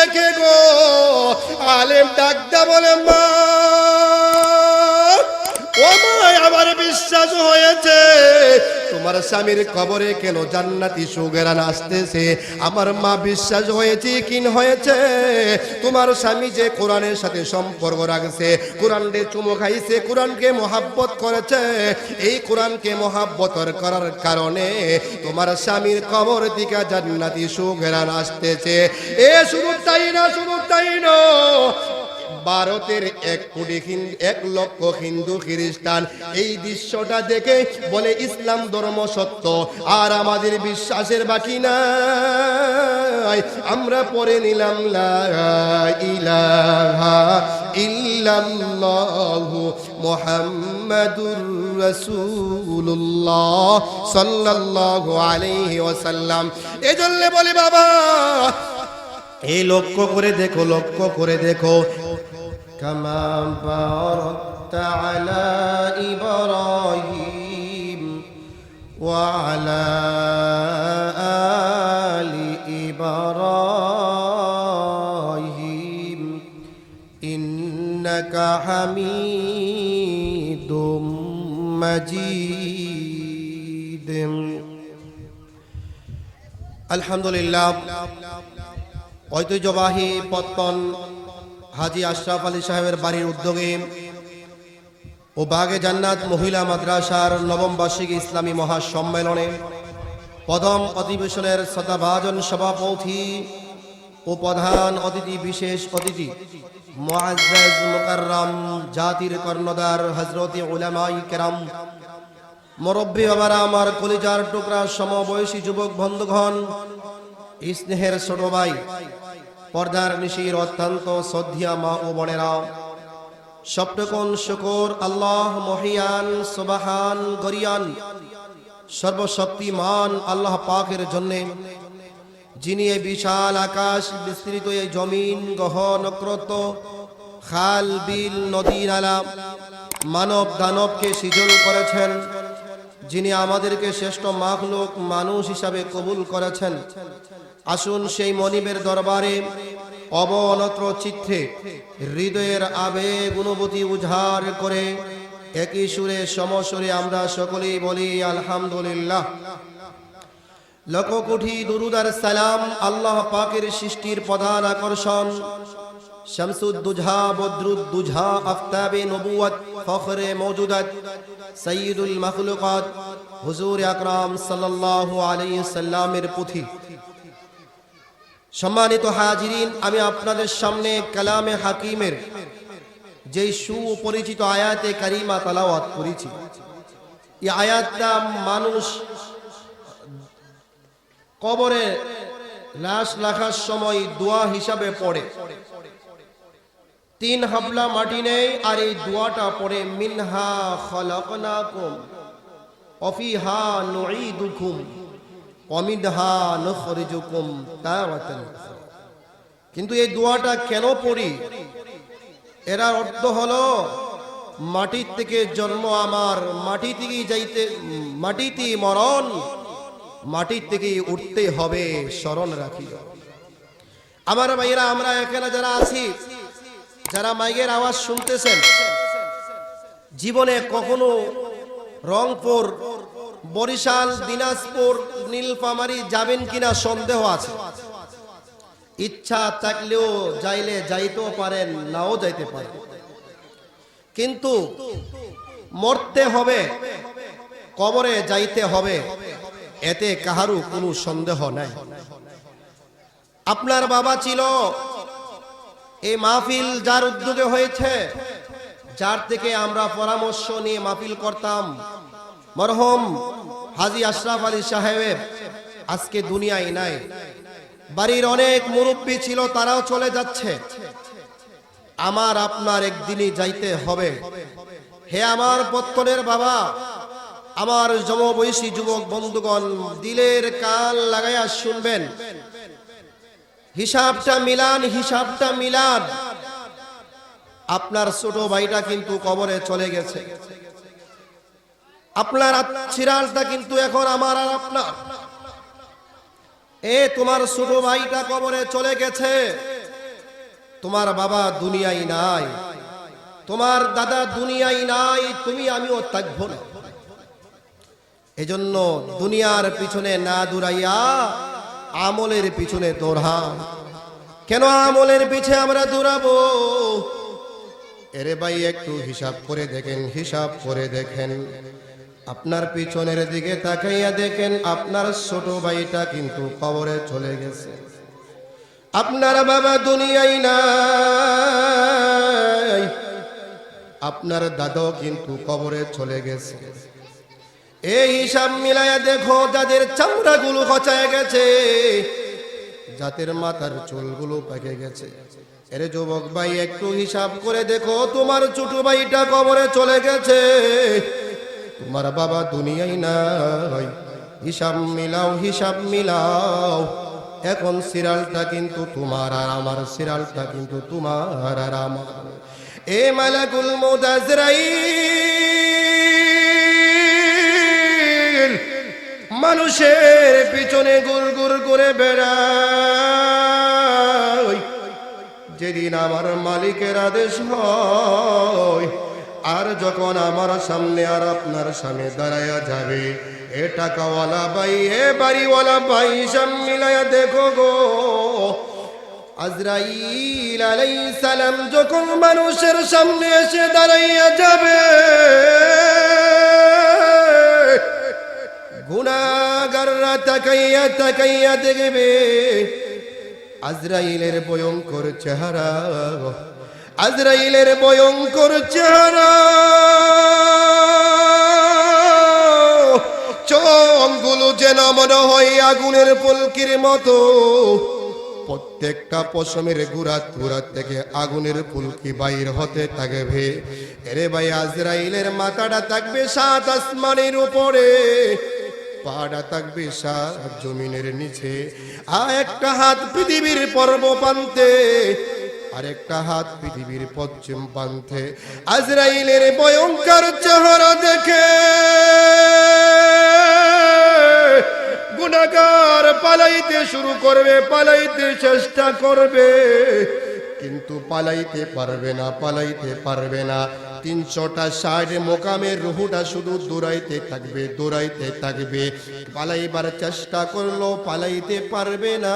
দেখে গো আলেম ডাকদা বলে মা ও মা আমার বিশ্বাস হয়েছে তোমার স্বামীর কবরে কেন জান্নাতি সুগেরান আসতেছে। আমার মা বিশ্বাস হয়েছে কিন হয়েছে তোমার স্বামী যে কোরআনের সাথে সম্পর্ক রাখছে, কোরআনকে চুমো খাইছে, কোরআনকে মহাব্বত করেছে, এই কোরআনকে মহাব্বত করার কারণে তোমার স্বামীর কবর থেকে জান্নাতি সুগেরান আসতেছে। এ শুধু তাই না, শুধু তাই না, ভারতের 1 লক্ষ হিন্দু খ্রিস্টান এই দৃশ্যটা দেখে বলে ইসলাম ধর্ম সত্য আর আমাদের বিশ্বাসের বাকি নাই। আমরা পড়ে নিলাম লা ইলাহা ইল্লাল্লাহু মুহাম্মাদুর রাসূলুল্লাহ সাল্লাল্লাহু আলাইহি ওয়াসাল্লাম। এজন্য বলি বাবা এই লক্ষ্য করে দেখো, লক্ষ্য করে দেখো কামা বারাকতা আলা ইব্রাহিম ওয়া আলা আলি ইব্রাহিম ইন্নাকা হামিদুম মাজিদ। আলহামদুলিল্লাহ। ঐতিহ্যবাহী পত্তন হাজী আশরাফ আলী সাহেবের বাড়ির উদ্যোগে ও বাগে জান্নাত মহিলা মাদ্রাসার নবম বার্ষিক ইসলামী মহাসম্মেলনে প্রথম অধিবেশনের শ্রদ্ধাভাজন সভাপতি ও প্রধান অতিথি, বিশেষ অতিথি মুআজ্জাজ মুকাররম জাতির কর্ণধার হযরতে উলামায়ে কেরাম, মুরব্বী বাবারা, আমার কলিজার টুকরা সমবয়সী যুবক বন্ধুগণ, স্নেহের ছোট ভাই, পর্দার নিশির অত্যন্ত শ্রদ্ধেয় মা ও বোনেরা, সবটুকুন শুকর আল্লাহ মহিয়ান সুবহান গরিয়ান সর্বশক্তিমান আল্লাহ পাকের জন্য, যিনি এই বিশাল আকাশ বিস্তৃত এই জমিন গ্রহ নক্ষত্র খাল বিল নদী নালা মানব দানবকে সৃজন করেছেন, যিনি আমাদেরকে শ্রেষ্ঠ মাখলুক মানুষ হিসাবে কবুল করেছেন। আসুন সেই মনিবের দরবারে অবনত চিত্তে হৃদয়ের আবেগ অনুভূতি উজাড় করে একই সুরে সমস্বরে আমরা সকলেই বলি আলহামদুলিল্লাহ। লক্ষ কোটি দুরুদ আর সালাম আল্লাহ পাকের সৃষ্টির প্রধান আকর্ষণ শামসুদ্দুজা বদরুদ্দুজা আফতাবে নবুয়ত ফখরে মওজুদাত সাইয়্যিদুল মাখলুকাত হুজুর আকরাম সাল্লাল্লাহু আলাইহি সাল্লামের পুথি। সম্মানিত হাজিরিন, আমি আপনাদের সামনে কালামে হাকিমের যেই সুপরিচিত আয়াতে কারিমা তেলাওয়াত করেছি, এই আয়াতটা মানুষ কবরে লাশ রাখার সময় দোয়া হিসাবে পড়ে। 3 হাবলা মাটি নেই আর এই দোয়াটা পড়ে মিনহা খলাকনাকুম ওয়া ফিহা নুঈদুকুম ওয়া মিনহা নুখরিজুকুম তারাতান। কিন্তু এই দোয়াটা কেন পড়ি? এর অর্থ হলো মাটি থেকে জন্ম আমার, মাটি থেকেই যাইতে, মাটিতেই মরণ, মাটির থেকে উঠতে হবে, স্মরণ রাখি। আমার ভাইয়েরা, আমরা এখানে যারা আছি, যারা মাইকের আওয়াজ শুনতেছেন, জীবনে কখনো রংপুর, বরিশাল, দিনাজপুর, নীলফামারী যাবেন কিনা সন্দেহ আছে। ইচ্ছা থাকলেও যাইলে যাইতেও পারেন, নাও যাইতে পারেন, কিন্তু মরতে হবে, কবরে যাইতে হবে, এতে কাহারও কোনো সন্দেহ নাই। আপনার বাবা ছিল, এই মাহফিল যার উদ্যোগে হয়েছে, যার থেকে আমরা পরামর্শ নিয়ে মাহফিল করতাম, মরহুম হাজী আশরাফ আলী সাহেব আজকে দুনিয়ায় নাই। বাড়ির অনেক মুরব্বী ছিল, তারাও চলে যাচ্ছে। আমার আপনার একদিনই যাইতে হবে। হে আমার পত্তনের বাবা, আমার সমবয়সী যুবক বন্ধুগণ, দিলের কান লাগাইয়া শুনবেন, হিসাবটা মিলান, হিসাবটা মিলান। আপনার ছোট ভাইটা কিন্তু কবরে চলে গেছে, আপনার চিরালটা কিন্তু এখন আমার আর আপনার। তোমার ছোট ভাইটা কবরে চলে গেছে, তোমার বাবা দুনিয়ায় নাই, তোমার দাদা দুনিয়ায় নাই, তুমি আমিও থাকবো না। এজন্য দুনিয়ার পিছনে না দৌড়াইয়া আমলের পিছনে দৌড়াও। কেন আমলের পিছে আমরা দৌড়াবো? এরে ভাই একটু হিসাব করে দেখেন, হিসাব করে দেখেন, আপনার পিছনের দিকে তাকাইয়া দেখেন, আপনার ছোট ভাইটা কিন্তু কবরে চলে গেছে, আপনার বাবা দুনিয়ায় নাই, আপনার দাদাও কিন্তু কবরে চলে গেছে। এই হিসাব মিলাইয়া দেখো, যাদের চামড়াগুলো খচায় গেছে, যাদের মাথার চুলগুলো পেকে গেছে, এরে যুবক ভাই একটু হিসাব করে দেখো, তোমার ছোট ভাইটা কবরে চলে গেছে, তোমার বাবা দুনিয়ায় নাই। হিসাব মিলাও, হিসাব মিলাও। এখন সিরালটা কিন্তু তোমার আর আমার, সিরালটা কিন্তু তোমার আর আমার। এ মালাকুল মউত আজরাইল মানুষের পিছনে গুর গুর করে বেড়ায়। যেদিন আমার মালিকের আদেশ হয়, আর যখন আমার সামনে আর আপনার সামনে দাঁড়ায়া যাবে, এ টাকাওয়ালা ভাই, এ বাড়িওয়ালা ভাই, হিসাব মিলায়া দেখো গো, আজরাইল আলাইহিস সালাম যখন মানুষের সামনে এসে দাঁড়াইয়া যাবে, গুনাহগাররা তাকাইয়া তাকাইয়া দেখবে আজরাইলের ভয়ঙ্কর চেহারা, আজরাইলের ভয়ঙ্কর চেহারা। চোখগুলো যেন মনে হয় আগুনের ফুলকির মতো, প্রত্যেকটা পশমের গুড়া গুড়া থেকে আগুনের ফুলকি বাইর হতে থাকবে। এরে ভাই, আজরাইলের মাথাটা থাকবে সাত আসমানের উপরে, পাড়া থাকবে সাত জমিনের নিচে, আর একটা হাত পৃথিবীর পূর্ব প্রান্তে, আরেকটা হাত পৃথিবীর পশ্চিম প্রান্তে। আজরাইলের ভয়ঙ্কর চেহারা দেখে গুনাহগার পালাইতে শুরু করবে, পালাইতে চেষ্টা করবে, কিন্তু পালাইতে পারবে না, পালাইতে পারবে না। 360 মোকামের রুহুটা শুধু দৌড়াইতে থাকবে, দৌড়াইতে থাকবে। পালাইবার চেষ্টা করলো, পালাইতে পারবে না।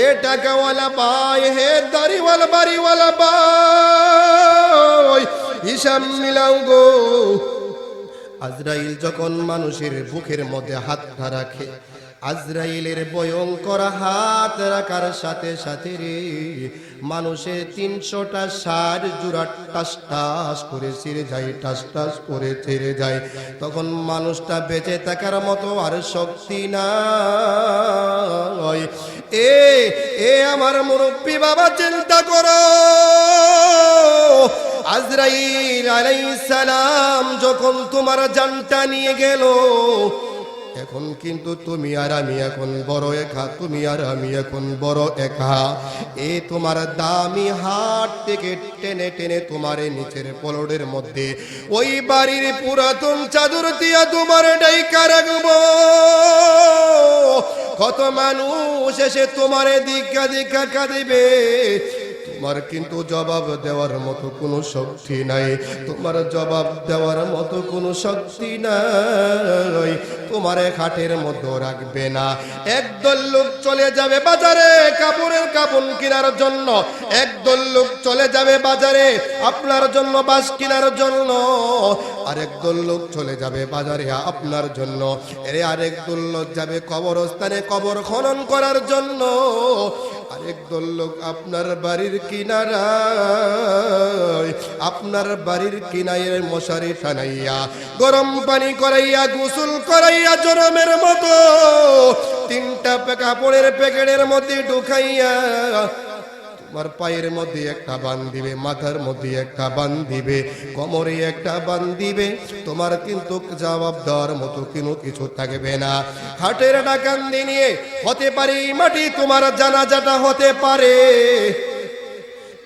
এ টাকাওয়ালা ভাই, হে দাড়িওয়ালা বাড়িওয়ালা ভাই, হিসাব মিলাও গো। আজরাইল যখন মানুষের বুকের মধ্যে হাতটা রাখে, আজরাইলের ভয়ঙ্কর হাত রাখার সাথে সাথে রে, মানুষের 360 জোড়া টাস টাস করে ছিঁড়ে যায়, টাস টাস করে ছিঁড়ে যায়। তখন মানুষটা বেঁচে থাকার মতো আর শক্তি নাই। এ আমার মুরব্বী বাবা, চিন্তা করো, আজরাইল আলাইহিস সালাম যখন তোমার জানটা নিয়ে গেল, এখন কিন্তু তুমি আর আমি এখন বড় একা, তুমি আর আমি এখন বড় একা। এ তোমার দামি হাত থেকে টেনে টেনে তোমার নিচের পলড়ের মধ্যে ওই বাড়ির পুরাতন চাদর দিয়া তোমার ডাইকা রাখবো। কত মানুষ এসে তোমার দিকা দিকা কাঁদিবে, তোমার কিন্তু জবাব দেওয়ার মতো কোনো শক্তি নাই, তোমার জবাব দেওয়ার মতো কোনো শক্তি নাই। তোমার খাটের মধ্যে রাখবে না। একদল লোক চলে যাবে বাজারে কাপড়ের কাপড় কেনার জন্য, একদল লোক চলে যাবে বাজারে আপনার জন্য বাস কেনার জন্য, আরেকদল লোক চলে যাবে বাজারে আপনার জন্য, আরেকদল লোক যাবে কবরস্থানে কবর খনন করার জন্য, আরেকদল লোক আপনার বাড়ির কিনারায়, আপনার বাড়ির কিনারের মশারি টানাইয়া গরম পানি করাইয়া গোসল করাইয়া জরমের মতো 3টা কাপড়ের প্যাকেটের মধ্যে ঢুকাইয়া তোমার পায়ের মধ্যে একটা বান দিবে, মাথার মধ্যে একটা বান দিবে, কোমরে একটা বান দিবে। তোমার কিন্তু জবাব দেওয়ার মতো কোনো কিছু থাকবে না। হাটের ডাকান্দি নিয়ে হতে পারে মাটি তোমার জানাজাটা হতে পারে।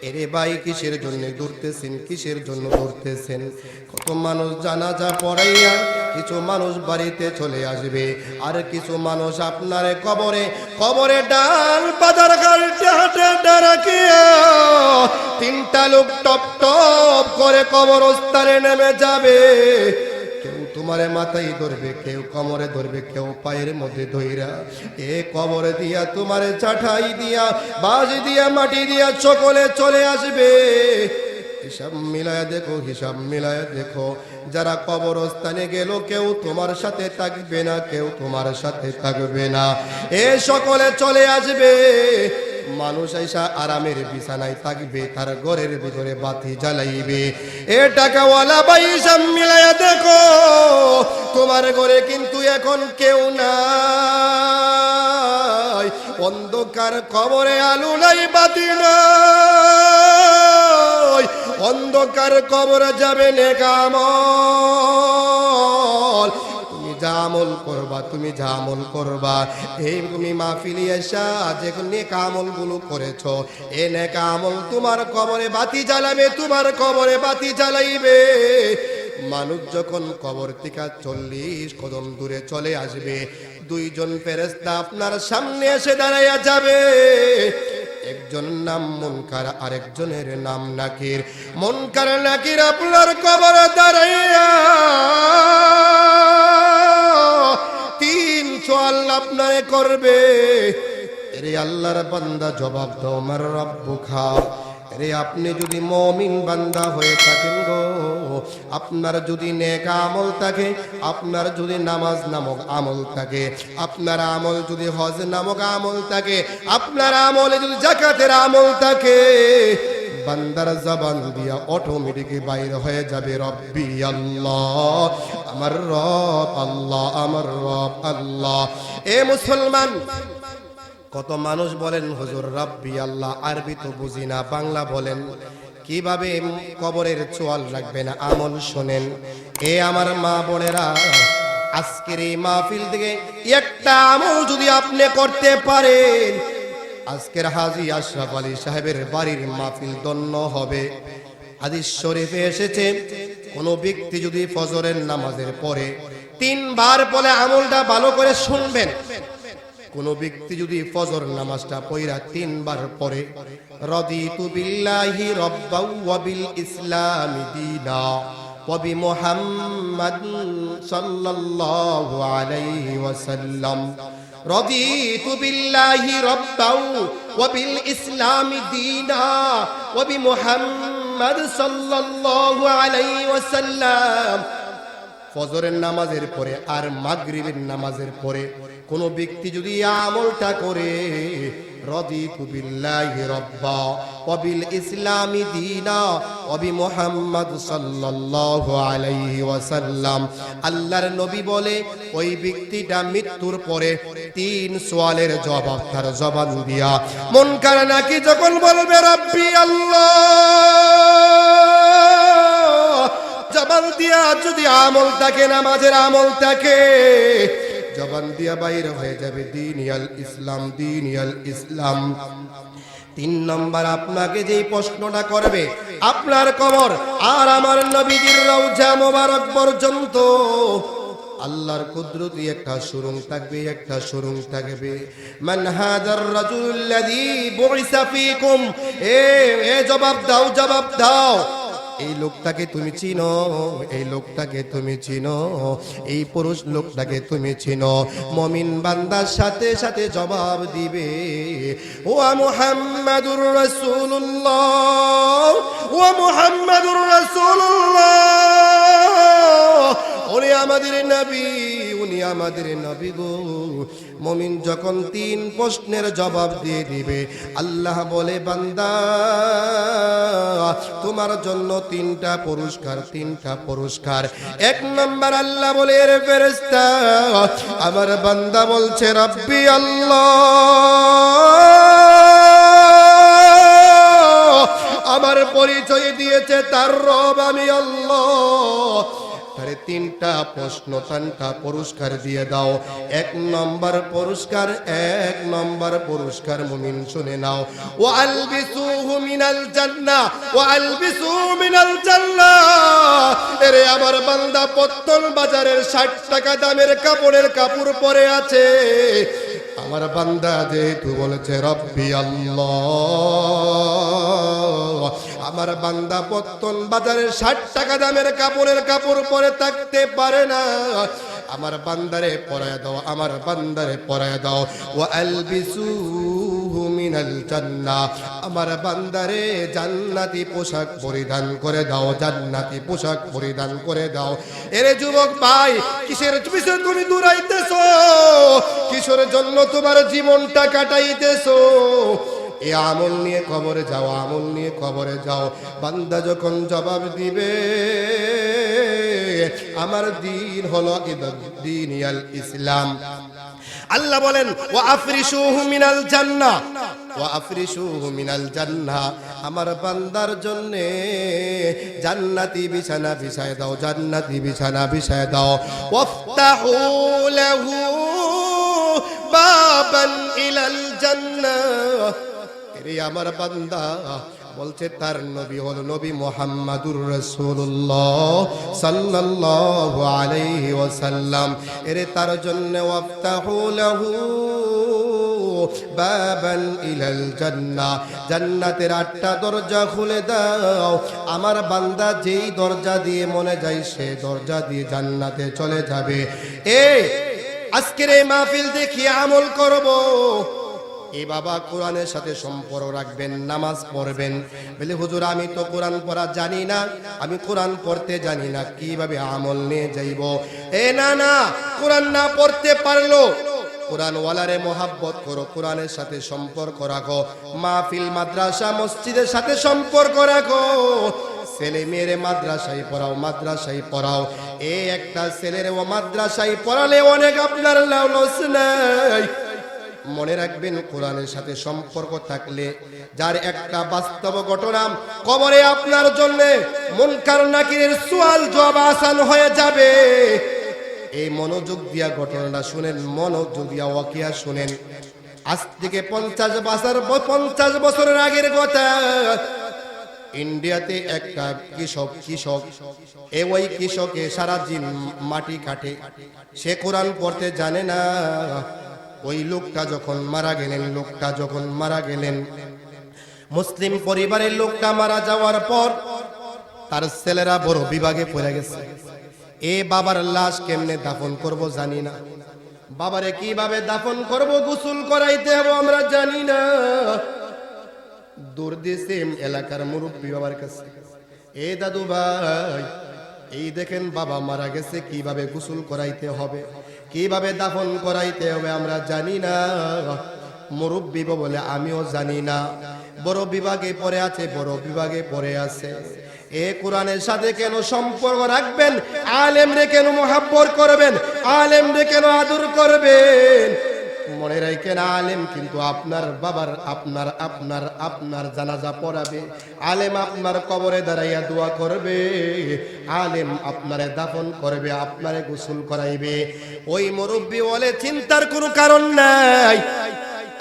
এরে ভাই, কিসের জন্য দৌড়তেছেন, কিসের জন্য দৌড়তেছেন? কত মানুষ জানাজা পড়াইয়া কিছু মানুষ বাড়িতে চলে আসবে, আর কিছু মানুষ আপনার কবরে কবরে ডাল বাজার ঘাটে হাটে রাখিয়া একটা লোক টপ টপ করে কবরস্থানে নেমে যাবে। কেউ তোমারে মাথায় ধরবে, কেউ কোমরে ধরবে, কেউ পায়ের মধ্যে ধইরা এ কবরে দিয়া তোমারে চাঠাই দিয়া বাজি দিয়া মাটি দিয়া সকলে চলে আসবে। হিসাব মিলায়া দেখো, হিসাব মিলায়া দেখো, যারা কবরস্থানে গেল কেউ তোমার সাথে থাকবে না, কেউ তোমার সাথে থাকবে না, এ সকলে চলে আসবে। মানুষ আইসা আরামের বিছানায় থাকবে, তার ঘরের ভিতরে বাতি জ্বালাইবে। এ টাকাওয়ালা ভাই হিসাব মিলায়া দেখো, তোমার ঘরে কিন্তু এখন কেউ নাই। অন্ধকার কবরে আলো নাই, বাতি নাই। অন্ধকার কবরে যাবে নেক আমল। তুমি যা আমল করবা, তুমি যা আমল করবা, এই তুমি মাহফিলে এসা যে নেক আমলগুলো করেছো, এ নেক আমল তোমার কবরে বাতি জ্বালাবে, তোমার কবরে বাতি জ্বালাইবে। মানুষ যখন কবর থেকে 40 কদম দূরে চলে আসবে, দুইজন ফেরেশতা আপনার সামনে এসে দাঁড়াইয়া যাবে। একজন নাম মুনকার, আরেকজনের নাম নাকির। মুনকার নাকির আপনার কবরে দাঁড়াইয়া 3 সওয়াল আপনারে করবে। রে আল্লাহর বান্দা জবাব দাও, আমার রব্বুকা। রে আপনি যদি মুমিন বান্দা হয়ে থাকেন গো, আপনার যদি নেক আমল থাকে, আপনার যদি নামাজ নামক আমল থাকে, আপনার আমল যদি হজ নামক আমল থাকে, আপনার আমলে যদি যাকাতের আমল থাকে, বান্দার জবান দিয়া অটোমেটিক বাইরে হয়ে যাবে রব্বি আল্লাহ, আমার রব আল্লাহ, আমার রব আল্লাহ। এ মুসলমান, কত মানুষ বলেন হুজুর রব্বি আল্লাহ আরবি তো বুঝি না, বাংলা বলেন, কিভাবে কবরের চোয়াল রাখবেন? আমল শোনেন। এ আমার মা বোনেরা, আজকের এই মাহফিল থেকে একটা আমল যদি আপনি করতে পারেন, আজকের হাজী আশরাফ আলী সাহেবের বাড়ির মাহফিল ধন্য হবে। হাদিস শরীফে এসেছে, কোন ব্যক্তি যদি ফজরের নামাজের পরে 3 বার বলে, আমলটা ভালো করে শুনবেন, কোন ব্যক্তি যদি ফজর নামাজটা পড়া 3 বার পড়ে, রাদিতু বিল্লাহি রাব্বাও ওয়া বিল ইসলামি দীনা ওয়া বি মুহাম্মাদ সাল্লাল্লাহু আলাইহি ওয়াসাল্লাম, রাদিতু বিল্লাহি রাব্বাও ওয়া বিল ইসলামি দীনা ওয়া বি মুহাম্মাদ সাল্লাল্লাহু আলাইহি ওয়াসাল্লাম। ফজরের নামাজের পরে আর মাগরিবের নামাজের পরে কোন ব্যক্তি যদি আমলটা করে, রাদিতু বিল্লাহি রাব্বা ওয়া বিল ইসলামি দীনা ওয়া বি মুহাম্মাদ সাল্লাল্লাহু আলাইহি ওয়াসাল্লাম, আল্লাহর নবী বলে ওই ব্যক্তিটা মৃত্যুর পরে 3 সওয়ালের জবাব তার জবান দিয়া মুনকার নাকি যখন বলবে রব্বি আল্লাহ, জবান দিয়া যদি আমল থাকে, নামাজের আমল থাকে, জবান দিয়া বাইর হয়ে যাবে দীনিয়াল ইসলাম, দীনিয়াল ইসলাম। 3 নম্বর আপনাকে যেই প্রশ্নটা করবে, আপনার কবর আর আমার নবীজির রওজা মোবারক পর্যন্ত আল্লাহর কুদরতি একটা সুরুং থাকবে, একটা সুরুং থাকবে। মান হাদার রাজুল্লাযী বুইসা ফীকুম, এ জবাব দাও, জবাব দাও, এই লোকটাকে তুমি চিনো, এই লোকটাকে তুমি চিনো, এই পুরুষ লোকটাকে তুমি চিনো? মুমিন বান্দার সাথে সাথে জবাব দিবে, ওয়া মুহাম্মাদুর রাসূলুল্লাহ, ওয়া মুহাম্মাদুর রাসূলুল্লাহ, উনি আমাদের নবী, উনি আমাদের নবী গো। মুমিন যখন 3 প্রশ্নের জবাব দিয়ে দিবে, আল্লাহ বলে বান্দা তোমার জন্য 3টা পুরস্কার, 3টা পুরস্কার। 1 নম্বর আল্লাহ বলে, এর ফেরেশতা আমার বান্দা বলছে রব্বি আল্লাহ, আমার পরিচয় দিয়েছে তার রব আমি আল্লাহ, তারে 3টা প্রশ্ন, 3টা পুরস্কার দিয়ে দাও। 1 নম্বর পুরস্কার, 1 নম্বর পুরস্কার মুমিন শুনে নাও, ওয়া আলবিসুহু মিনাল জান্নাহ, ওয়া আলবিসুহু মিনাল জান্নাহ। এরে আমার বান্দা পত্তন বাজারের 60 টাকা দামের কাপড়ের কাপড় পরে আছে, আমার বান্দা যেহেতু বলেছে রব্বি আল্লাহ, আমার বান্দা পত্তন বাজারের 60 টাকা দামের কাপড় পরে থাকতে পারে না। আমার বান্দারে পরায় দাও, আমার বান্দারে পরায় দাও। ওয়া আলবিসুহু মিনাল জান্নাহ, আমার বান্দারে জান্নাতি পোশাক পরিধান করে দাও, জান্নাতি পোশাক পরিধান করে দাও। এরে যুবক ভাই, কিসের পিছনে তুমি দৌড়াইতেছো? কিসের জন্য তোমার জীবনটা কাটাইতেছো? এই আমল নিয়ে কবরে যাও, আমল নিয়ে কবরে যাও। বান্দা যখন জবাব দিবে আমার দ্বীন হলো দ্বীনিয়াল ইসলাম, আল্লাহ বলেন ওয়া আফরিশুহু মিনাল জান্নাহ, ওয়া আফরিশুহু মিনাল জান্নাহ, আমার বান্দার জন্য জান্নাতি বিছানা বিছায় দাও, জান্নাতি বিছানা বিছায় দাও। ওয়াফতাহু লাহু বাবান ইলাল জান্নাহ, এরে আমার বান্দা বলছে তার নবী হলো নবী মুহাম্মাদুর রাসূলুল্লাহ সাল্লাল্লাহু আলাইহি ওয়াসাল্লাম। এরে তার জন্য ওয়াফতাহু লাহু বাবান ইলাল জান্নাহ, জান্নাতের 8টা দরজা খুলে দাও। আমার বান্দা যেই দরজা দিয়ে মনে যায় সে দরজা দিয়ে জান্নাতে চলে যাবে। আজকের এই মাহফিল দেখি আমল করব। এই বাবা কোরআনের সাথে সম্পর্ক রাখবেন, নামাজ পড়বেন। বলে হুজুর আমি তো কোরআন পড়া জানি না, আমি কোরআন পড়তে জানি না, কিভাবে আমল নিয়ে যাইব? না না, কোরআন না পড়তে পারলো কোরআন ওয়ালারে মোহাব্বত করো, কোরআনের সাথে সম্পর্ক রাখো, মাহফিল মাদ্রাসা মসজিদের সাথে সম্পর্ক রাখো। ছেলে মেয়েরে মাদ্রাসায় পড়াও, মাদ্রাসায় পড়াও। একটা ছেলের ও মাদ্রাসায় পড়ালে অনেক আপনার লস নাই। মনে রাখবেন কোরআনের সাথে সম্পর্ক থাকলে, যার একটা বাস্তব ঘটনা, কবরে আপনার জন্য মুনকার নাকিরের সওয়াল জবাব আসান হয়ে যাবে। এই মনোযোগ দিয়া ঘটনাটা শুনেন, মনোযোগ দিয়া ওয়াকিয়া শুনেন। আজ থেকে 50 বছরের আগের কথা। ইন্ডিয়াতে একটা কৃষক ওই কৃষকে সারা দিন মাটি কাটে, সে কোরআন পড়তে জানে না। ওই লোকটা যখন মারা গেলেন, মুসলিম পরিবারের লোকটা মারা যাওয়ার পর তার ছেলেরা বড় বিভাগে পড়ে গেছে। বাবার লাশ কেমনে দাফন করব জানি না, বাবারে কিভাবে দাফন করব, গোসল করাইতে হবে আমরা জানি না। দূর দিয়েছে এলাকার মুরব্বী বাবার কাছে, দাদু ভাই এই দেখেন বাবা মারা গেছে, কিভাবে গোসল করাইতে হবে, কিভাবে দাফন করাইতে হবে আমরা জানি না। মুরব্বী বলে আমিও জানি না। বড় বিভাগে পড়ে আছে, বড় বিভাগে পড়ে আছে। কোরআনের সাথে কেন সম্পর্ক রাখবেন? আলেম রে কেন মোহাব্বত করবেন? আলেম রে কেন আদর করবেন? মনে রাখেন, আলেম কিন্তু আপনার বাবার আপনার জানাজা পড়াবে, আলেম আপনার কবরে দাঁড়াইয়া দোয়া করবে, আলেম আপনারে দাফন করবে, আপনারে গোসল করাইবে। ওই মুরব্বী বলে চিন্তার কোনো কারণ নাই।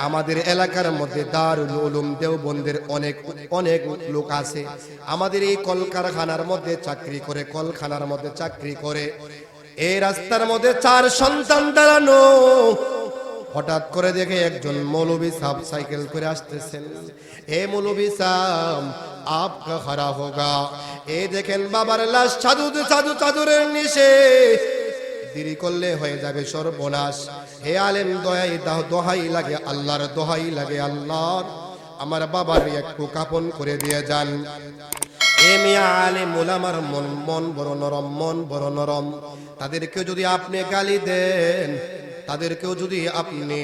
আমাদের এলাকার মধ্যে দারুল উলুম দেওবন্দের অনেক লোক আছে। আমাদের এই কলকারখানার মধ্যে চাকরি করে, এই রাস্তার মধ্যে 4 সন্তান দাঁড়ানো। হঠাৎ করে দেখে একজন মৌলবী সাহেব সাইকেল করে আসতেছেন। মৌলবী সাহেব আপকা খারা হোগা। দেখেন বাবার লাশ চাদরের নিচে, দেরি করলে হয়ে যাবে সর্বনাশ। আলেম দোহাই লাগে আল্লাহর, দোহাই লাগে আল্লাহর, আমার বাবার একটু কাপন করে দিয়ে যান। মিয়া আলেম ওলামার মন বড় নরম, তাদেরকে যদি আপনি গালি দেন, তাদেরকেও যদি আপনি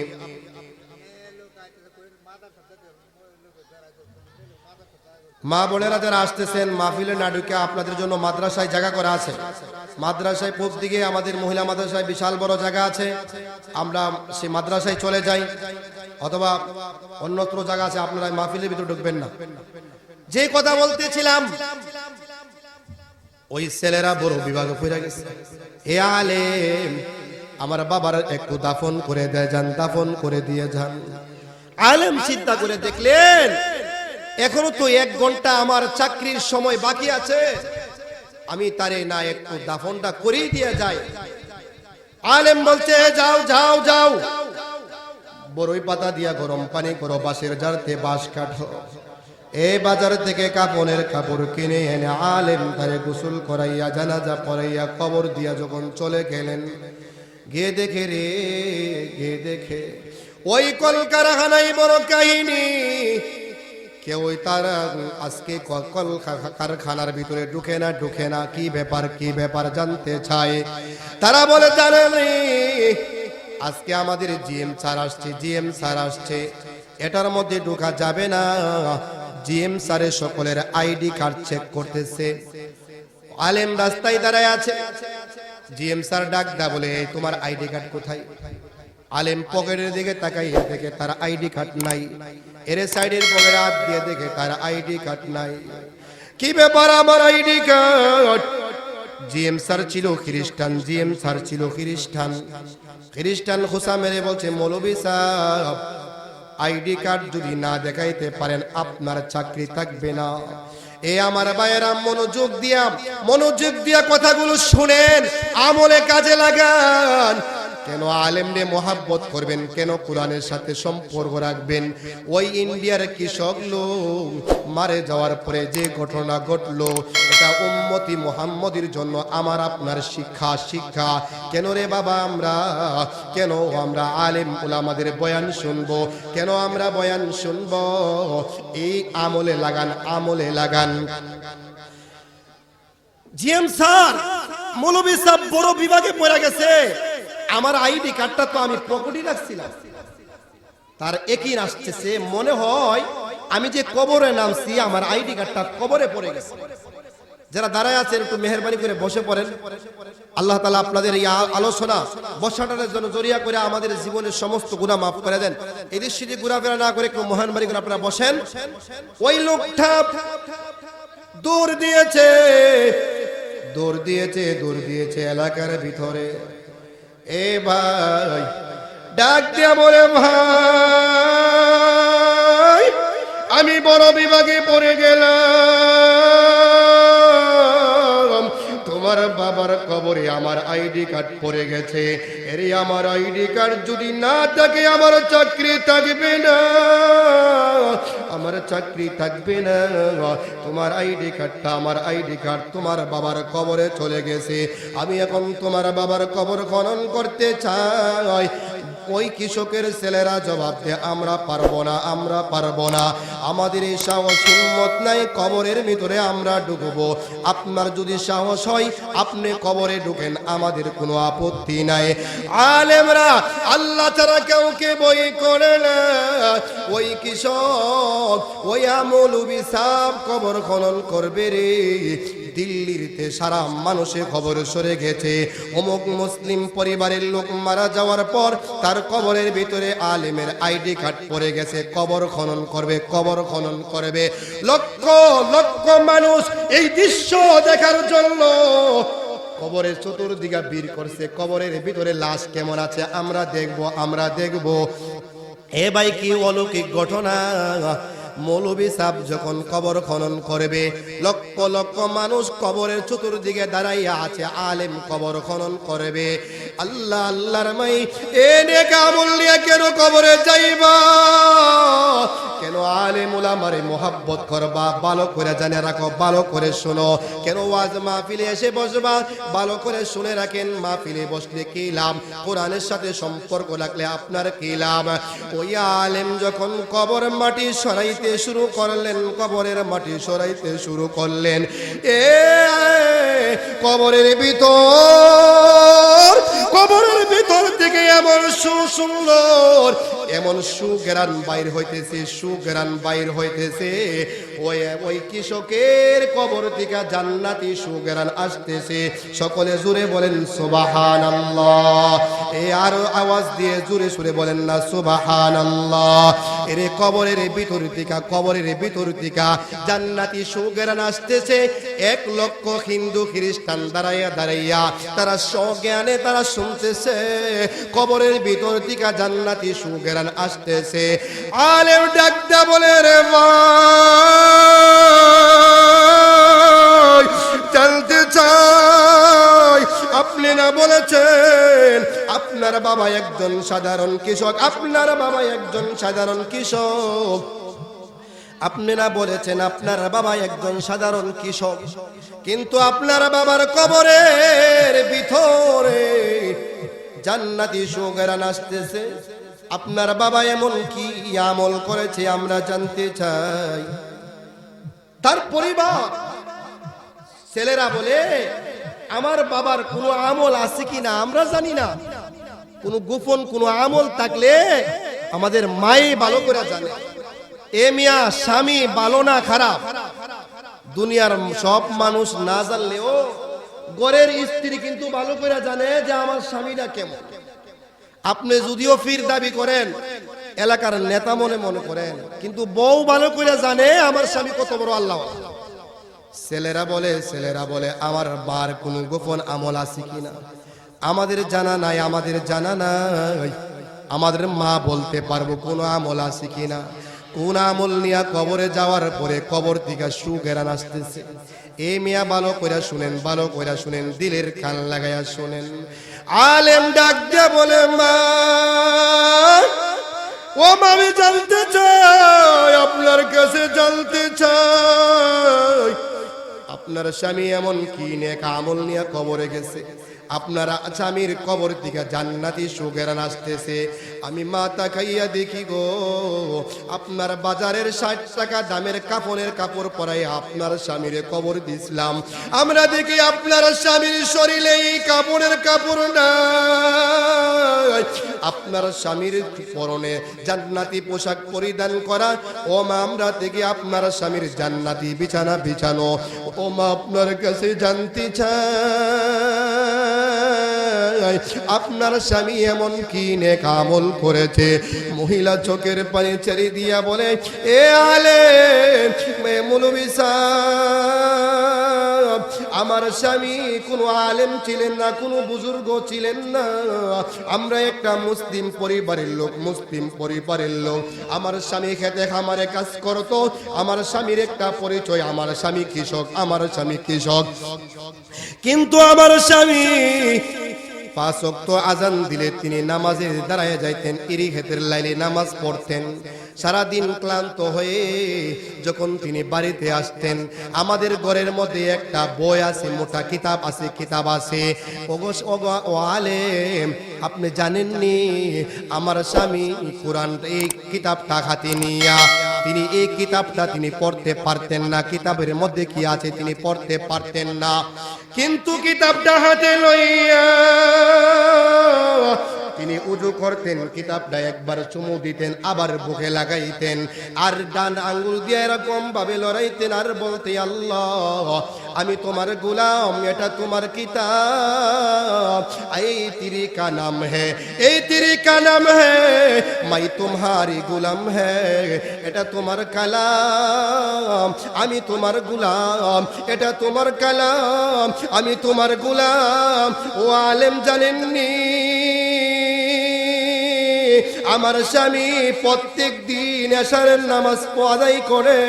মা বোনেরা যারা আসতেছেন মাহফিলে না ঢুকে, আপনাদের জন্য মাদ্রাসায় জায়গা করা আছে। মাদ্রাসায় পূব দিকে আমাদের মহিলা মাদ্রাসায় বিশাল বড় জায়গা আছে, আমরা সেই মাদ্রাসায় চলে যাই, অথবা অন্যত্র জায়গা আছে, আপনারা মাহফিলের ভিতরে ঢুকবেন না। যে কথা বলতেছিলাম, ওই ছেলেরা বড় বিভাগে পড়ে গেছে। আলেম আমার বাবার একটু দাফন করে দিয়ে যান, দাফন করে দিয়ে যান। আলেম চিন্তা করে দেখলেন এখনো তো 1 ঘন্টা আমার চাকরির সময় বাকি আছে, আমি তারে না একটু দাফনটা করেই দিয়ে যাই। আলেম বলছে যাও, বড়ই পাতা দিয়া গরম পানি করো, বাঁশের জারতে বাঁশ কাটো। এই বাজার থেকে কাপড়ের কাপড় কিনে এনে আলেম তারে গোসল করাইয়া জানাজা পড়াইয়া কবর দিয়া যখন চলে গেলেন, গিয়ে দেখে রে, গিয়ে দেখে ওই কলকারখানায় বড় কাহিনী। কেউ তারা আজকে কারখানার ভিতরে ঢুকে না, কি ব্যাপার জানতে চায়। তারা বলে জানেন আজকে আমাদের জিএম স্যার আসছে, এটার মধ্যে ঢোকা যাবে না। জিএম স্যারের সকলের আইডি কার্ড চেক করতেছে। আলেম রাস্তায় দাঁড়ায় আছে, জিএম স্যার ডাক দা বলে তোমার আইডি কার্ড কোথায়? আলেম পকেটের দিকে তাকাই, দেখে তার আইডি কার্ড নাই। এর সাইডের পকেটে হাত দিয়ে দেখে তার আইডি কার্ড নাই। কি ব্যাপার আমার আইডি কার্ড? জিএম স্যার ছিল খ্রিস্টান খোসা মেরে বলছে মৌলভী সাহেব, আইডি কার্ড যদি না দেখাইতে পারেন আপনার চাকরি থাকবে না। এ আমার ভাইয়েরা মনোযোগ দিয়া কথাগুলো শুনেন, আমলে কাজে লাগান। কেন আলেমরে মোহাব্বত করবেন, কেন কোরআনের সাথে সম্পর্ক রাখবেন? ওই ইন্ডিয়ার কৃষক লোক মারে যাওয়ার পরে যে ঘটনা ঘটলো, এটা উম্মতি মুহাম্মদের জন্য আমার আপনার শিক্ষা। কেন রে বাবা কেন আমরা আলেম উলামাদের বয়ান শুনবো? কেন আমরা বয়ান শুনবো? এই আমলে লাগান। জিএম স্যার মৌলভী সাহেব বড় বিভাগে পড়ে গেছে, আমার আইডি কার্ডটা তো আমি পকেটে রাখছিলাম। তার একই আসতেছে, মনে হয় আমি যে কবরে নামছি আমার আইডি কার্ডটা কবরে পড়ে গেছে। যারা দাঁড়ায় আছেন একটু মেহেরবানি করে বসে পড়েন। আল্লাহ তাআলা আপনাদের এই আলোচনা বসাটার জন্য জরিয়া করে আমাদের জীবনের সমস্ত গুনাহ মাফ করে দেন। এদের সাথে ঘোরাফেরা না করে একটু মহানবাড়ি করে আপনারা বসেন। ওই লোকটা দৌড় দিয়েছে এলাকার ভিতরে। এ ভাই ডাক দিয়া বলে, ভাই আমি বড় বিভাগে পড়ে গেলাম, তোমার বাবার কবরে আমার আইডি কার্ড পড়ে গেছে। এরে আমার আইডি কার্ড যদি না থাকে আমার চাকরি থাকবে না, তোমার আইডি কার্ডটা, আমার আইডি কার্ড তোমার বাবার কবরে চলে গেছে। আমি এখন তোমার বাবার কবর খনন করতে চাই। ওই কৃষকের ছেলেরা জবাব দেয়, আমরা পারবো না, আমাদের এই সাহস হিম্মত নাই, কবরের ভিতরে আমরা ঢুকবো। আপনার যদি সাহস হয় আপনি কবরে ঢুকেন, আমাদের কোনো আপত্তি নাই। আলেমরা আল্লাহ ছাড়া কাউকে বই করে না। ওই কৃষক, ওই মৌলভী সাহেব কবর খনন করবে রে। দিল্লিতে সারা মানুষে খবর সরে গেছে, অমুক মুসলিম পরিবারের লোক মারা যাওয়ার পর তার কবরের ভিতরে আলেমের আইডি কার্ড পড়ে গেছে। কবর খনন করবে। লক্ষ লক্ষ মানুষ এই দৃশ্য দেখার জন্য কবরের চতুর্দিকে ভিড় করছে। কবরের ভিতরে লাশ কেমন আছে আমরা দেখব। এ ভাই কি অলৌকিক ঘটনা! মৌলভী সাহেব যখন কবর খনন করবে, লক্ষ লক্ষ মানুষ কবরের চতুর্দিকে দাঁড়াইয়া আছে, আলেম কবর খনন করবে। আল্লাহর মাই এনে কামল নিয়ে কেন কবরে যাইবা? কেন আলেম উলামারে মোহাব্বত করবা? ভালো করে জানে রাখো, ভালো করে শোনো। কেন ওয়াজ মাহফিলে এসে বসবা? ভালো করে শুনে রাখেন, মাহফিলে বসলে কি লাভ, কোরআনের সাথে সম্পর্ক রাখলে আপনার কি লাভ। ওই আলেম যখন কবরের মাটি সরাইতে শুরু করলেন, কবরের ভিতর থেকে এমন সুন্দর, এমন সুঘ্রাণ বাইর হইতেছে। ওই কৃষকের কবর থেকে জান্নাতি সুঘ্রাণ আসতেছে। সকলে জোরে বলেন সুবহানাল্লাহ। আর আওয়াজ দিয়ে জোরে সুরে বলেন না সুবহানাল্লাহ। এর কবরের ভিতর থেকে জান্নাতি সুঘ্রাণ আসতেছে। 1 লক্ষ হিন্দু খ্রিস্টান দাঁড়াইয়া তারা সজ্ঞানে তারা শুনতেছে, কবরের ভিতর থেকে জান্নাতি সুঘ্রাণ আসতেছে। আলেম ডাকতে বলে, রে ভাই জানতে চাই, আপনি না বলেছেন আপনার বাবা একজন সাধারণ কৃষক, আপনারা বলেছেন আপনার বাবা একজন সাধারণ কৃষক, কিন্তু আপনার বাবার কবরের ভিতরে জান্নাতি সুগন্ধ আসতেছে। আপনার বাবা এমন কি আমল করেছে আমরা জানতে চাই। তার পরিবার ছেলেরা বলে আমার বাবার কোনো আমল আছে কিনা আমরা জানি না, কোনো গোপন কোনো আমল থাকলে আমাদের মাই ভালো করে জানে। এ মিয়া স্বামী ভালো না খারাপ দুনিয়ার সব মানুষ না জানলেও ঘরের স্ত্রী কিন্তু ভালো করে জানে যে আমার স্বামীটা কেমন। আপনি যদিও ফির দাবি করেন, এলাকার নেতা মনে মনে করেন, কিন্তু বউ ভালো করে জানে আমার স্বামী কত বড় আল্লাহ। ছেলেরা বলে আমার বার কোনো গোপন আমল আছে কিনা আমাদের জানা নাই, আমাদের মা বলতে পারবো কোন আমল আছে কিনা। কোন আমল নিয়ে কবরে যাওয়ার পরে কবর থেকে সুগন্ধ আসতেছে। এই মিয়া ভালো করে শুনেন, দিলের কান লাগাইয়া শুনেন। আলেম ডাক দিয়ে বলে মা, ও মা, আমি জানতে চাই, আপনার কাছে জানতে চাই, আপনার স্বামী এমন কি নেক আমল নিয়ে কবরে গেছে, আপনার স্বামীর কবর থেকে জান্নাতি সুগন্ধ আসতেছে। আমি মাথা খাইয়া দেখি গো, আপনার বাজারের 60 টাকা দামের কাপড়ের কাপড় পরাই আপনার স্বামীর কবর দিছিলাম। আমরা দেখি আপনার স্বামীর শরীরে এই কাপড়ের কাপড় নাই, আপনার স্বামীর পরনে জান্নাতি পোশাক পরিধান করা। ও মা, আমরা দেখি আপনার স্বামীর জান্নাতি বিছানা বিছানো। ও মা, আপনার কাছে জানতে চাই, আপনার স্বামী এমন কি নেক আমল করেছে। মহিলা চোখের পানি ছেড়ে দিয়া বলে, এ আলেম, মৌলভী সাহেব, আমার স্বামী কোনো আলেম ছিলেন না, কোনো বুজুর্গ ছিলেন না, আমরা একটা মুসলিম পরিবারের লোক। আমার স্বামী খেতে খামারে কাজ করতো। আমার স্বামীর একটা পরিচয়, আমার স্বামী কৃষক। কিন্তু আমার স্বামী 5 ওয়াক্ত আজান দিলে তিনি নামাজে দাঁড়ায় যাইতেন, ইরি ক্ষেতের লাইলে নামাজ পড়তেন। সারাদিন ক্লান্ত হয়ে যখন তিনি বাড়িতে আসতেন, আমাদের ঘরের মধ্যে একটা বই আছে, মোটা কিতাব আছে। ও আলেম, আপনি জানেননি আমার স্বামী কোরআন এই কিতাবটা হাতে নিয়া তিনি এই কিতাবটা তিনি পড়তে পারতেন না। কিতাবের মধ্যে কি আছে তিনি পড়তে পারতেন না, কিন্তু কিতাবটা হাতে লইয়া তিনি উজু করতেন, কিতাবটা একবার চুমু দিতেন, আবার বুকে লাগাইতেন, আর ডান আঙ্গুল দিয়ে এরকম ভাবে লড়াইতেন আর বলতে, আল্লাহ, আমি তোমার গোলাম, এটা তোমার কিতাব, এই তিরি কা নাম হ্যায়, মাই তোমারি গোলাম হ্যায়, এটা তোমার কালাম, আমি তোমার গোলাম, এটা তোমার কালাম, আমি তোমার গোলাম। ও আলেম, জানেননি আমার স্বামী প্রত্যেক দিন এশারের নামাজ আদায় করে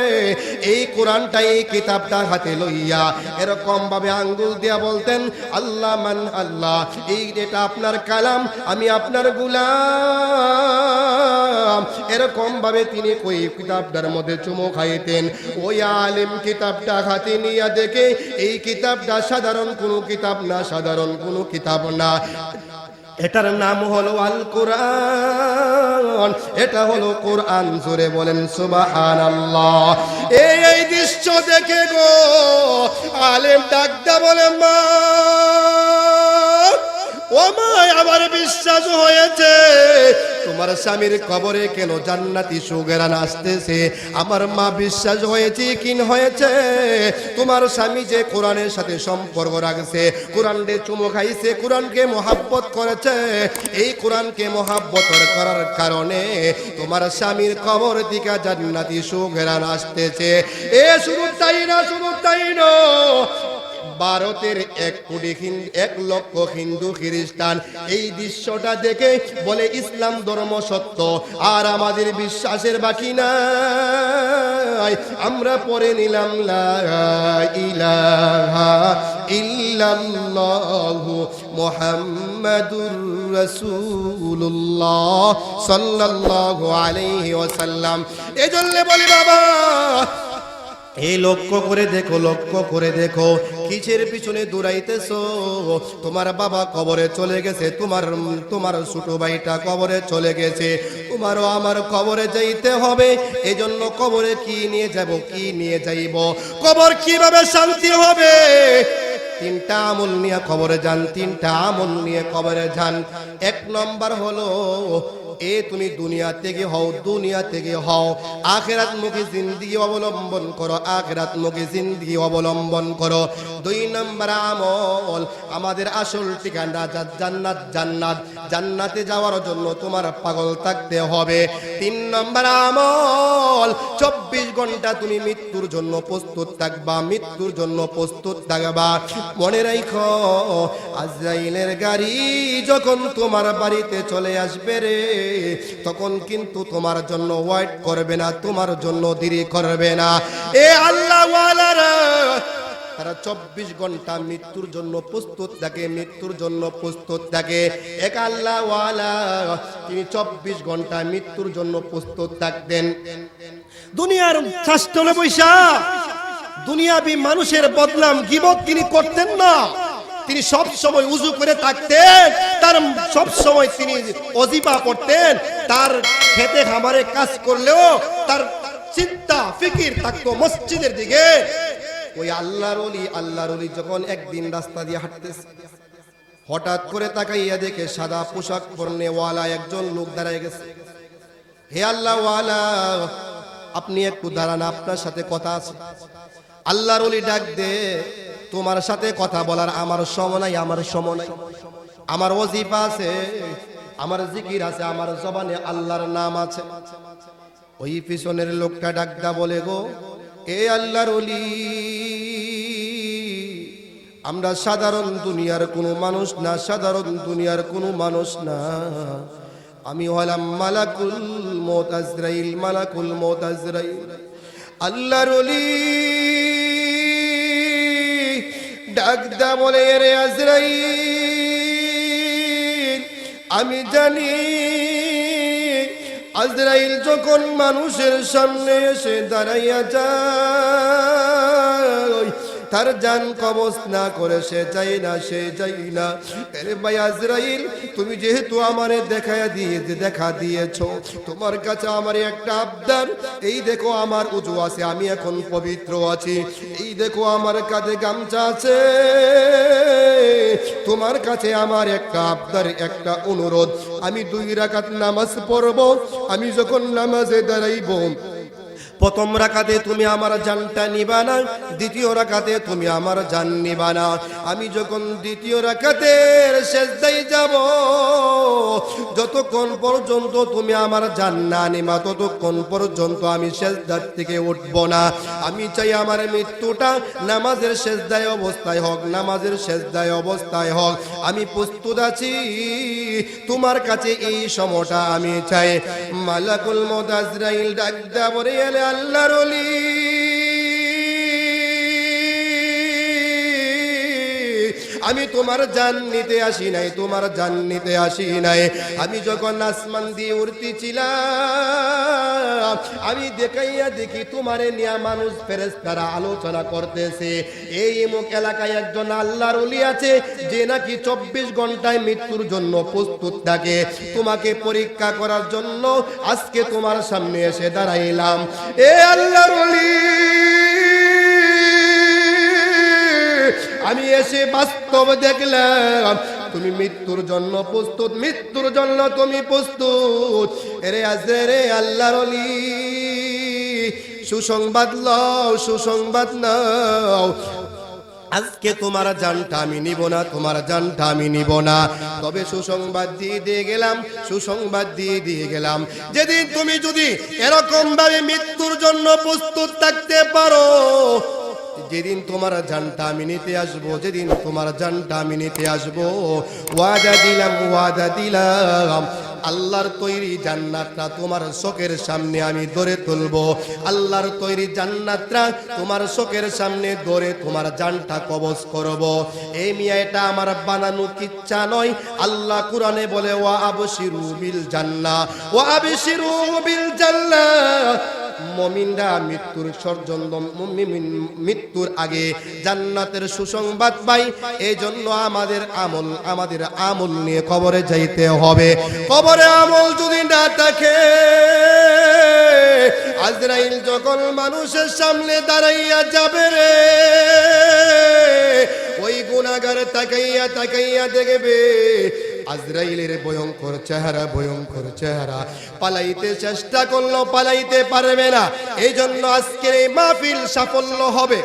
এই কোরআনটা, এই কিতাবটা হাতে লইয়া এরকম ভাবে আঙ্গুল দিয়া বলতেন, আল্লাহ মান আল্লাহ, এটা আপনার কালাম, আমি আপনার গোলাম। এরকম ভাবে তিনি ওই কিতাবটার মধ্যে চুমো খাইতেন। ওই আলেম কিতাবটা হাতে নিয়ে দেখে এই কিতাবটা সাধারণ কোনো কিতাব না, এটার নাম হলো আল কোরআন, এটা হলো কোরআন। জোরে বলেন সুবহানাল্লাহ। এই দৃশ্য দেখে গো আলেম ডাকদা বলে, মা, ও মা, আমার বিশ্বাস হয়েছে তোমার স্বামীর কবরে কেন জান্নাতি সুগন্ধ আসতেছে। আমার মা বিশ্বাস হয়েছে, কিন হয়েছে, তোমার স্বামী যে কোরআনের সাথে সম্পর্ক রাখছে, কোরআনকে চুমো খাইছে, কোরআনকে মহাব্বত করেছে, এই কোরআনকে মহাব্বত করার কারণে তোমার স্বামীর কবর দিকে জান্নাতি সুগন্ধ আসতেছে। শুধু তাই না, ভারতের 1 লক্ষ হিন্দু খ্রিস্টান এই দৃশ্যটা দেখে বলে ইসলাম ধর্ম সত্য, আর আমাদের বিশ্বাসের বাকি নাই। আমরা পড়ে নিলাম লা ইলাহা ইল্লাল্লাহু মুহাম্মাদুর রাসূলুল্লাহ সাল্লাল্লাহু আলাইহি ওয়াসাল্লাম। এজন্য বলি বাবা, এই লক্ষ্য করে দেখো কিসের পিছনে দৌড়াইতেছো? তোমার বাবা কবরে চলে গেছে, তোমার ছোট ভাইটা কবরে চলে গেছে, তোমারও আমার কবরে যাইতে হবে। এজন্য কবরে কি নিয়ে যাইব, কবর কিভাবে শান্তি হবে? তিনটা আমল নিয়ে কবরে যান। এক নম্বর হলো তুমি দুনিয়া থেকে হও আখিরাতমুখী জিন্দেগি অবলম্বন করো। 2 নম্বর আমল, আমাদের আসল ঠিকানা জান্নাতে যাওয়ার জন্য তোমার পাগল থাকতে হবে। 3 নম্বর আমল, 24 ঘন্টা তুমি মৃত্যুর জন্য প্রস্তুত থাকবা। মনে রাখো, আজরাইলের গাড়ি যখন তোমার বাড়িতে চলে আসবে রে, তখন কিন্তু তোমার জন্য ওয়েট করবে না, তোমার জন্য দেরি করবে না। এ আল্লাহ ওয়ালারা, তারা 24 ঘন্টা মৃত্যুর জন্য প্রস্তুত থাকে। এক আল্লাহ ওয়ালা, তিনি 24 ঘন্টা মৃত্যুর জন্য প্রস্তুত থাকতেন। দুনিয়ার শাস্ত্রে বৈশা দুনিয়াবি মানুষের বদনাম গীবত তিনি করতেন না। তিনি সব সময় উযু করে থাকতেন, তার সব সময় তিনি ওজিফা পড়তেন। তার খেতে খামারে কাজ করলেও তার চিন্তা ফিকির থাকতো মসজিদের দিকে। ওই আল্লাহর ওলি যখন একদিন রাস্তা দিয়ে হাঁটতেছে, হঠাৎ করে তাকাইয়া দেখে সাদা পোশাক পরনেওয়ালা একজন লোক দাঁড়ায় গেছে। হে আল্লাহ ওয়ালা, আপনি একটু দাঁড়ান, আপনার সাথে কথা আছে। আল্লাহর ওলি ডাক দে, তোমার সাথে কথা বলার আমার সময় নাই, আমার ওজিফা আছে, আমার জিকির আছে, আমার জবানে আল্লাহর নাম আছে। ওই পিছনের লোকটা ডাকদা বলে, গো এ আল্লাহর ওলি, আমরা সাধারণ দুনিয়ার কোনো মানুষ না, আমি হলাম মালাকুল মউত আজরাইল। আল্লাহর ওলি ডাকদা বলে, রে আজরাইল, আমি জানি আজরাইল যখন মানুষের সামনে এসে দাঁড়াইয়া যায়, তার জান কবজ না করে সে যাই না। আরে ভাই আজরাইল, তুমি যেহেতু আমারে দেখা দিয়েছো, তোমার কাছে আমার একটা আবদার। এই দেখো আমার উযু আছে, আমি এখন পবিত্র আছি। এই দেখো আমার কাঁধে গামছা আছে। তোমার কাছে আমার একটা আবদার, একটা অনুরোধ। আমি 2 রাকাত নামাজ পড়ব। আমি যখন নামাজে দাঁড়াইব, প্রথম রাকাতে তুমি আমার জানটা নিবা না, দ্বিতীয় রাকাতে তুমি আমার জান নিবা না। আমি যখন দ্বিতীয় রাকাতের সিজদায় যাব, যতক্ষণ পর্যন্ত তুমি আমার জান না নিবা, ততক্ষণ পর্যন্ত আমি সিজদা থেকে উঠব না। আমি চাই আমার মৃত্যুটা নামাজের সিজদায় অবস্থায় হোক। আমি প্রস্তুত আছি, তোমার কাছে এই সময়টা আমি চাই। মালাকুল মউত আজরাইল ডাকদা বলে, আল্লাহর ওলি, আমি তোমার জান নিতে আসি নাই, আমি যখন আসমান দিয়ে উড়তেছিলাম, আমি দেখি তোমারে নিয়া মানুষ ফেরেশতারা আলোচনা করতেছে। এই মুখ এলাকায় একজন আল্লাহর ওলি আছে, যে নাকি 24 ঘন্টায় মৃত্যুর জন্য প্রস্তুত থাকে। তোমাকে পরীক্ষা করার জন্য আজকে তোমার সামনে এসে দাঁড়াইলাম। এ আল্লাহর ওলি, আমি এসে বাস্তব দেখলাম তুমি মৃত্যুর জন্য প্রস্তুত। এরে আল্লাহর ওলি, সুসংবাদ নাও। আজকে তোমার জানটা আমি নিব না, তবে সুসংবাদ দিয়ে গেলাম। যেদিন তুমি যদি এরকম ভাবে মৃত্যুর জন্য প্রস্তুত থাকতে পারো, যেদিন তোমার জানটা আমি নিতে আসবো, ওয়াদা দিলাম আল্লাহর তৈরি জান্নাতটা তোমার চোখের সামনে আমি ধরে তুলবো। আল্লাহর তৈরি জান্নাতটা তোমার চোখের সামনে ধরে তোমার জানটা কবজ করব। এই মিয়া এটা আমার বানানো কিচ্ছা নয়। আল্লাহ কোরআনে বলে ওয়া আবশিরু বিল জান্নাহ, ওয়া আবশিরু বিল জান্নাহ। মুমিনরা মৃত্যুর আগে জান্নাতের সুসংবাদ পাই। এই জন্য আমাদের আমল নিয়ে কবরে যাইতে হবে। কবরে আমল যদি না থাকে, আজরাইল যখন মানুষের সামনে দাঁড়াইয়া যাবে রে, ওই গুনাহগার তাকাইয়া তাকাইয়া দেখবে আজরাইলের ভয়ঙ্কর চেহারা। পালাইতে চেষ্টা করলো, পালাইতে পারবে না। এই জন্য আজকের এই মাহফিল সাফল্য হবে।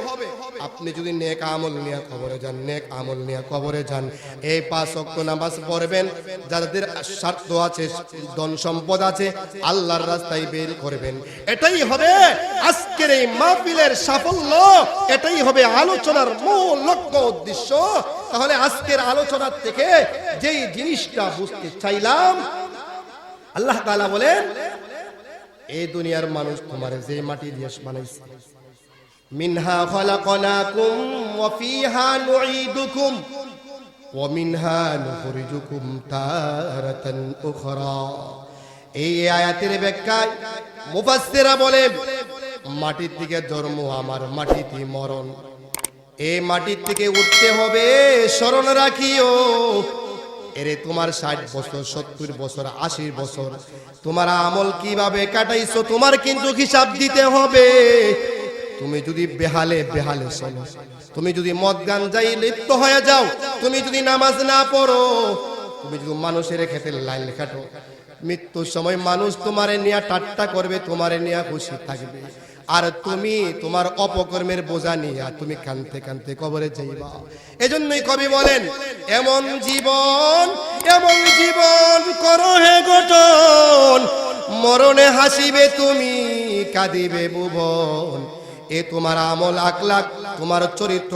আপনি যদি নেক আমল নিয়ে কবরে যান, নেক আমল নিয়ে কবরে যান, এই 5 ওয়াক্ত নামাজ পড়বেন, যাদের স্বার্থ আছে, ধন সম্পদ আছে, আল্লাহর রাস্তায় বের করবেন। এটাই হবে আজকের এই মাহফিলের সাফল্য, এটাই হবে আলোচনার মূল লক্ষ্য উদ্দেশ্য। তাহলে আজকের আলোচনার থেকে যেই জিনিসটা বুঝতে চাইলাম, আল্লাহ তাআলা বলেন এই দুনিয়ার মানুষ তোমার যে মাটি দিয়ে বানাইছে, মিনহা খলাকনাকুম ওয়া ফিহা নুঈদুকুম ওয়া মিনহা নুখরিজুকুম তারাতান উখরা। এই আয়াতের ব্যাখ্যায় মুফাসসিররা বলেন মাটির থেকে জন্ম, আমার মাটিতে মরণ। এই মাটির থেকে উঠতে হবে, স্মরণ রাখিও। এরে তোমার 60 বছর, 70 বছর, 80 বছর তোমার আমল কিভাবে কাটাইছো তোমার কিন্তু হিসাব দিতে হবে। তুমি যদি বেহালে চলো, তুমি যদি মদ গাঞ্জায় লিপ্ত হয়ে যাও, তুমি যদি নামাজ না পড়ো, তুমি যদি মানুষের ক্ষেতে লাইন কাটো, মৃত্যুর সময় মানুষ তোমারে নিয়ে ঠাট্টা করবে, তোমারে নিয়ে খুশি থাকবে। আর তুমি তোমার অপকর্মের বোঝা নিয়ে তুমি কানতে কানতে কবরে যাইবা। এজন্যই কবি বলেন এমন জীবন করো হে গঠন, মরণে হাসিবে তুমি, কাঁদিবে ভুবন। এ তোমার আমল আখলাক, তোমার চরিত্র,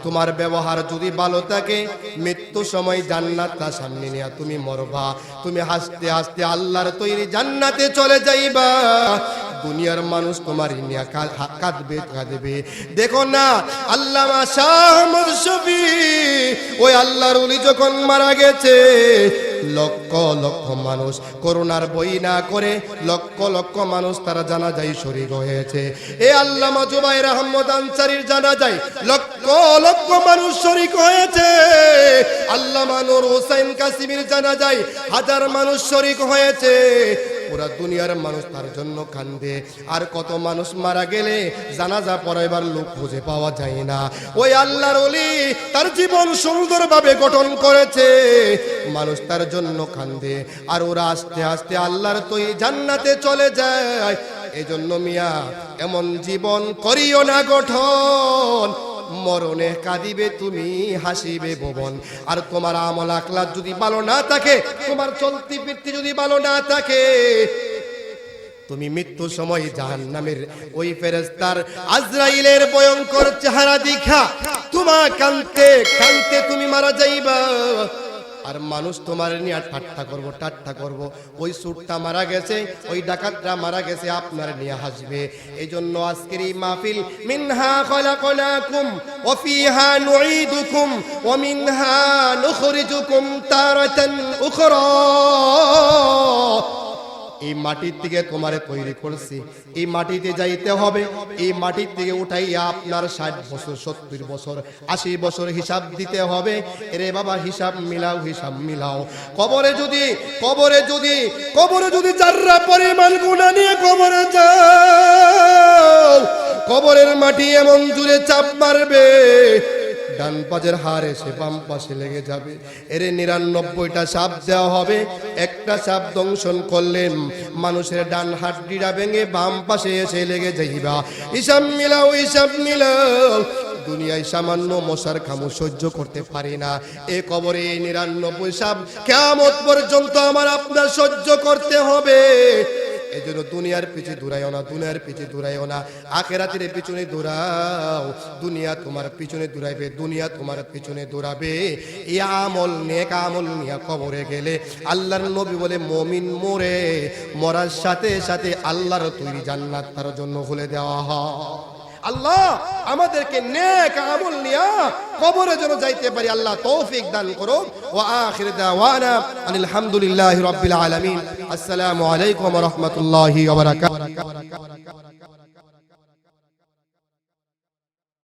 তোমার ব্যবহার যদি ভালো থাকে, মৃত্যু সময় জান্নাতটা সামনে নিয়ে তুমি মরবা। তুমি হাসতে হাসতে আল্লাহর তৈরি জান্নাতে চলে যাইবা। দুনিয়ার মানুষ তোমার নিয়ে কাঁদবে। দেখো না আল্লামা শাহ আহমদ শফী, ওই আল্লাহর ওলি যখন মারা গেছে, লক্ষ লক্ষ মানুষ করোনার বই না করে লক্ষ লক্ষ মানুষ তারা জানাজায় শরীক হয়েছে। এ আল্লামা জুবাইর আহমদ আনসারীর জানাজায় লক্ষ লক্ষ মানুষ শরীক হয়েছে। আল্লামা নূর হোসেন কাসিমের জানাজায় হাজার মানুষ শরীক হয়েছে। পুরা দুনিয়ার মানুষ তার জন্য কান্দে। আর কত মানুষ মারা গেলে জানাজা পড়াইবার লোক খুঁজে পাওয়া যায় না। ওই আল্লাহর ওলি তার জীবন সুন্দরভাবে গঠন করেছে, মানুষ তার জন্য কান্দে। আর ওরা আস্তে আস্তে আল্লাহর তৈরি জান্নাতে চলে যায়। এই জন্য মিয়া এমন জীবন করিও না গঠন, মরণে কাঁদিবে তুমি, হাসিবে ভুবন। আর তোমার আমল আখলাক যদি ভালো না থাকে, তোমার চলতি ফিরতি যদি ভালো না থাকে, তুমি মৃত্যুর সময় জাহান্নামের ওই ফেরেশতার আজরাইলের ভয়ঙ্কর চেহারা দেখা তোমার কানতে কানতে তুমি মারা যাইবা। আর মানুষ তোমার নিয়ে ঠাট্টা করব। ওই সুরটা মারা গেছে, ওই ডাকাতরা মারা গেছে, আপনার নিয়ে হাসবে। এই জন্য আজকের এই মাহফিল, মিনহা খলাকনাকুম ওয়া ফিহা নুঈদুকুম ওয়া মিনহা নুখরিজুকুম তারাতান উখরা। এই মাটির থেকে তোমারে তৈরি করছি, এই মাটিতে যাইতে হবে। এই মাটির থেকে উঠাইয়া আপনার 60 বছর, 70 বছর, 80 বছর হিসাব দিতে হবে। এরে বাবা হিসাব মিলাও। কবরে যদি যাররা পরিমাণ গুনাহ নিয়ে কবরে যাও, কবরের মাটি এমন জুড়ে চাপ মারবে, ডান পাশের হাড় এসে বাম পাশে লেগে যাবে। এরে 99টা সাপ দেওয়া হবে। একটা সাপ দংশন করলেন, মানুষের ডান হাড্ডিটা ভেঙে বাম পাশে এসে লেগে যাইবা। হিসাব মিলাও। দুনিয়ায় সামান্য মশার কামড় সহ্য করতে পারি না, এ কবরে 99 সাপ কিয়ামত পর্যন্ত আমার আপনার সহ্য করতে হবে। এজন্য দুনিয়ার পিছে দৌড়াইও না, দুনিয়ার পিছে দৌড়াইও না, আখিরাতের পিছনে দৌড়াও। দুনিয়া তোমার পিছনে দৌড়াইবে, দুনিয়া তোমার পিছনে দৌড়াবে। এই আমল, নেক আমল নিয়ে কবরে গেলে আল্লাহর নবী বলে মুমিন মরে মরার সাথে সাথে আল্লাহর তৈরি জান্নাত তার জন্য খুলে দেওয়া হয়। আল্লাহ আমাদেরকে নেক আমল নিয়ে কবরে যেন যাইতে পারি, আল্লাহ তৌফিক দান করো। ওয়া আখির দাওয়ানা আনিল হামদুলিল্লাহি রাব্বিল আলামিন। আসসালামু আলাইকুম ওয়া রাহমাতুল্লাহি ওয়া বারাকাতুহু।